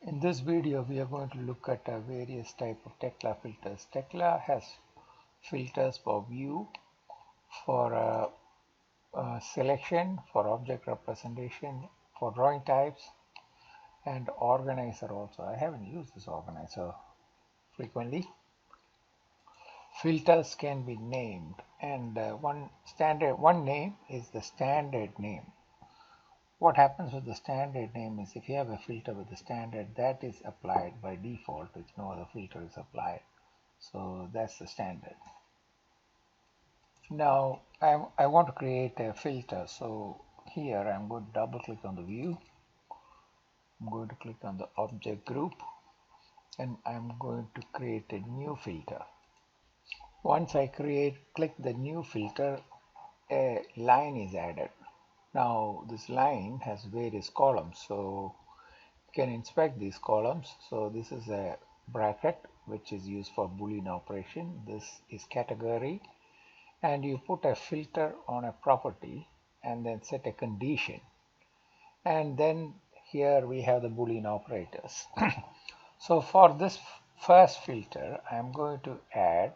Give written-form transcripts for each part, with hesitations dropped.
In this video, we are going to look at various type of tekla filters. Tekla has filters for view, for selection, for object representation, for drawing types, and organizer also. I haven't used this organizer frequently. Filters can be named, and one name is the standard name. What happens with the standard name is if you have a filter with the standard, that is applied by default if no other filter is applied. So that's the standard. Now I want to create a filter. So here I'm going to double click on the view. I'm going to click on the object group and I'm going to create a new filter. Once I click the new filter, a line is added. Now this line has various columns, so you can inspect these columns. So this is a bracket which is used for Boolean operation. This is category, and you put a filter on a property and then set a condition, and then here we have the Boolean operators. So for this first filter, I'm going to add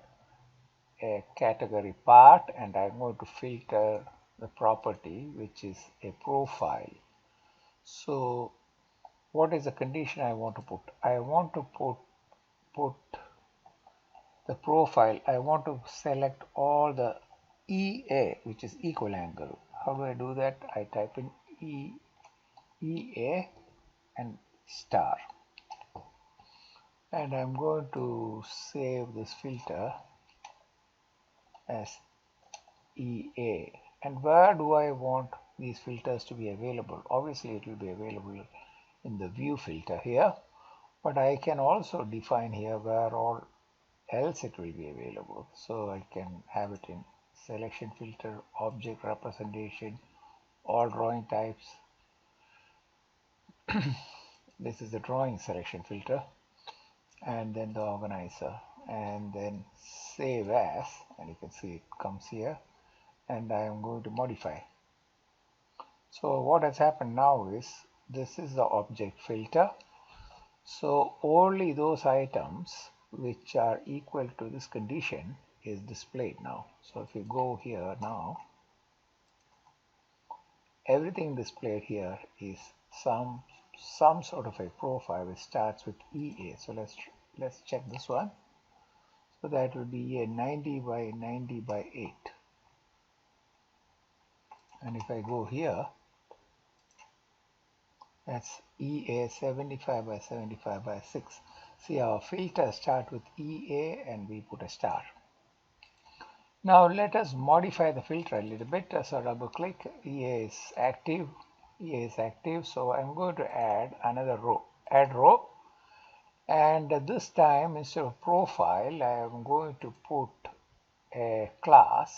a category part and I'm going to filter the property which is a profile. So what is the condition I want to put? I want to put the profile. I want to select all the EA, which is equal angle. How do I do that? I type in EA and star, and I'm going to save this filter as EA. And where do I want these filters to be available? Obviously it will be available in the view filter here, but I can also define here where all else it will be available. So I can have it in selection filter, object representation, all drawing types. This is the drawing selection filter, and then the organizer, and then save as, and you can see it comes here, and I am going to modify. So what has happened now is this is the object filter. So only those items which are equal to this condition is displayed now. So if you go here now, everything displayed here is some sort of a profile which starts with EA. So let's check this one. So that will be a 90 by 90 by 8. And if I go here, that's EA 75 by 75 by 6. See, our filters start with EA and we put a star. Now let us modify the filter a little bit. So double click, EA is active. EA is active. So I'm going to add another row, add row. And this time instead of profile, I am going to put a class.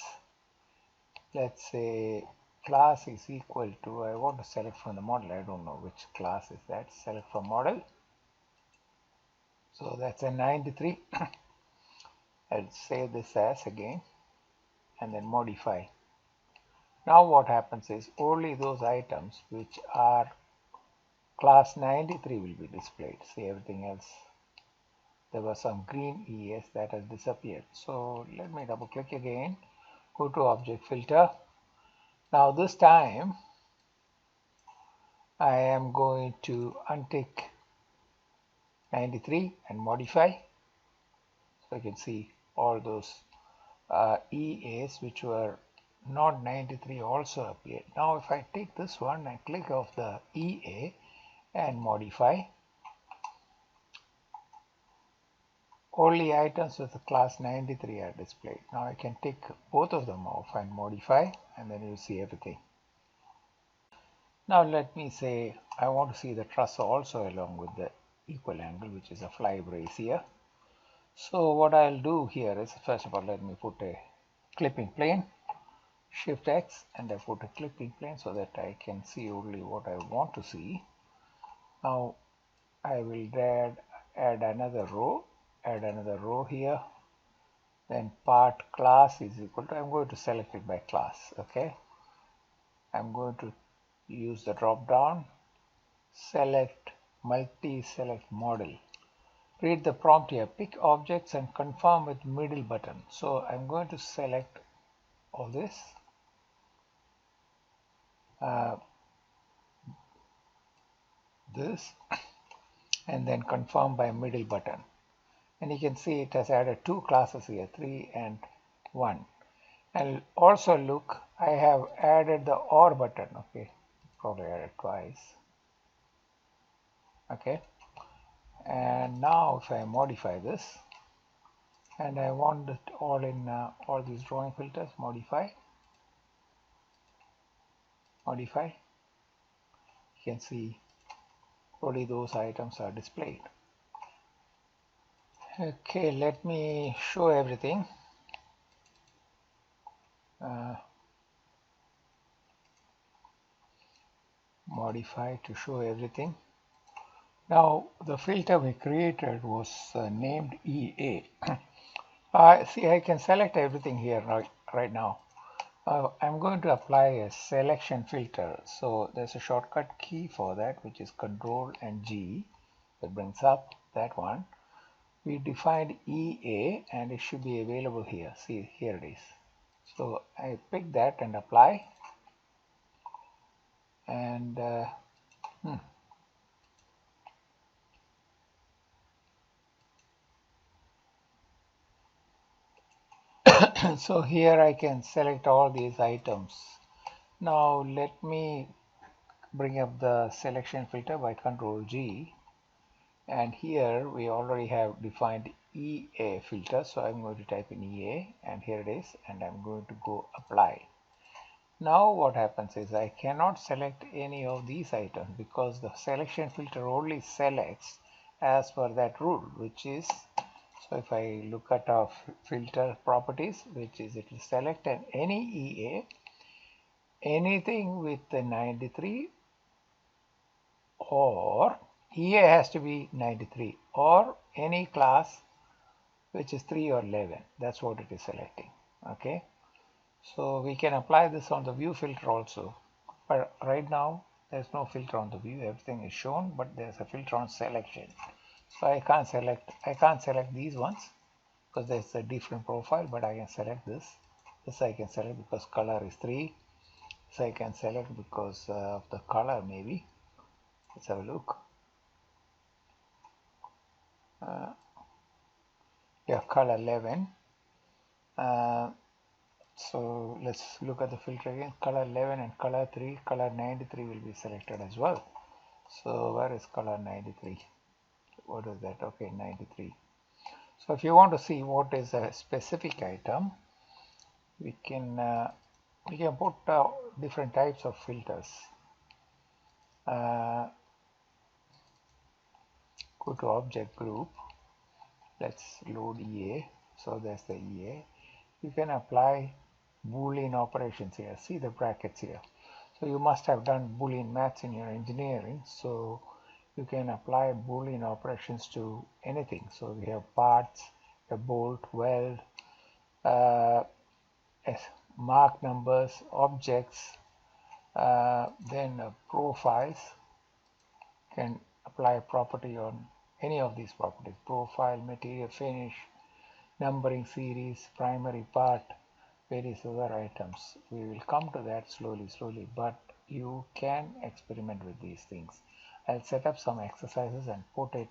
Let's say class is equal to, I want to select from the model. I don't know which class is that. Select from model. So that's a 93. I'll save this as again and then modify. Now what happens is only those items which are class 93 will be displayed. See, everything else, there was some green ES that has disappeared. So let me double click again, go to object filter. Now this time I am going to untick 93 and modify. So you can see all those EAs which were not 93 also appeared. Now if I take this one and click off the EA and modify, only items with the class 93 are displayed. Now I can take both of them off and modify, and then you see everything. Now let me say I want to see the truss also along with the equal angle, which is a fly brace here. So what I'll do here is, first of all, let me put a clipping plane, Shift X, and I put a clipping plane so that I can see only what I want to see. Now I will add another row here. Then part class is equal to, I'm going to select it by class. Okay, I'm going to use the drop down, select multi-select model. Read the prompt here. Pick objects and confirm with middle button. So I'm going to select all this. This and then confirm by middle button. And you can see it has added two classes here, 3 and 1. And also look, I have added the OR button. Okay, probably added twice. Okay, and now if I modify this and I want it all in all these drawing filters, modify, you can see only those items are displayed. Okay, let me show everything. Modify to show everything. Now the filter we created was named EA. See, I can select everything here right now. I'm going to apply a selection filter. So there's a shortcut key for that, which is Control and G. That brings up that one. We defined EA and it should be available here. See, here it is. So I pick that and apply. And so here I can select all these items. Now let me bring up the selection filter by Control G, and here we already have defined EA filter, so I'm going to type in EA and here it is, and I'm going to go apply. Now what happens is I cannot select any of these items because the selection filter only selects as per that rule, which is, so if I look at our filter properties, which is it will select any EA, anything with the 93, or EA has to be 93, or any class which is 3 or 11. That's what it is selecting. Okay, so we can apply this on the view filter also, but right now there's no filter on the view. Everything is shown, but there's a filter on selection. So I can't select these ones because there's a different profile, but I can select this. This I can select because color is 3. This I can select because of the color maybe. Let's have a look. Yeah, color 11. So let's look at the filter again. Color 11 and color 3. Color 93 will be selected as well. So where is color 93? What is that? Okay, 93. So if you want to see what is a specific item, we can put different types of filters. Go to object group. Let's load EA. So there's the EA. You can apply Boolean operations here. See the brackets here. So you must have done Boolean maths in your engineering. So you can apply Boolean operations to anything. So we have parts, a bolt, weld, mark numbers, objects, then profiles. Can apply a property on any of these properties: profile, material, finish, numbering series, primary part, various other items. We will come to that slowly, but you can experiment with these things. I'll set up some exercises and put it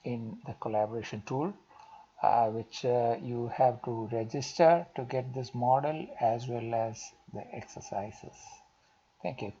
in the collaboration tool, which you have to register to get this model as well as the exercises. Thank you.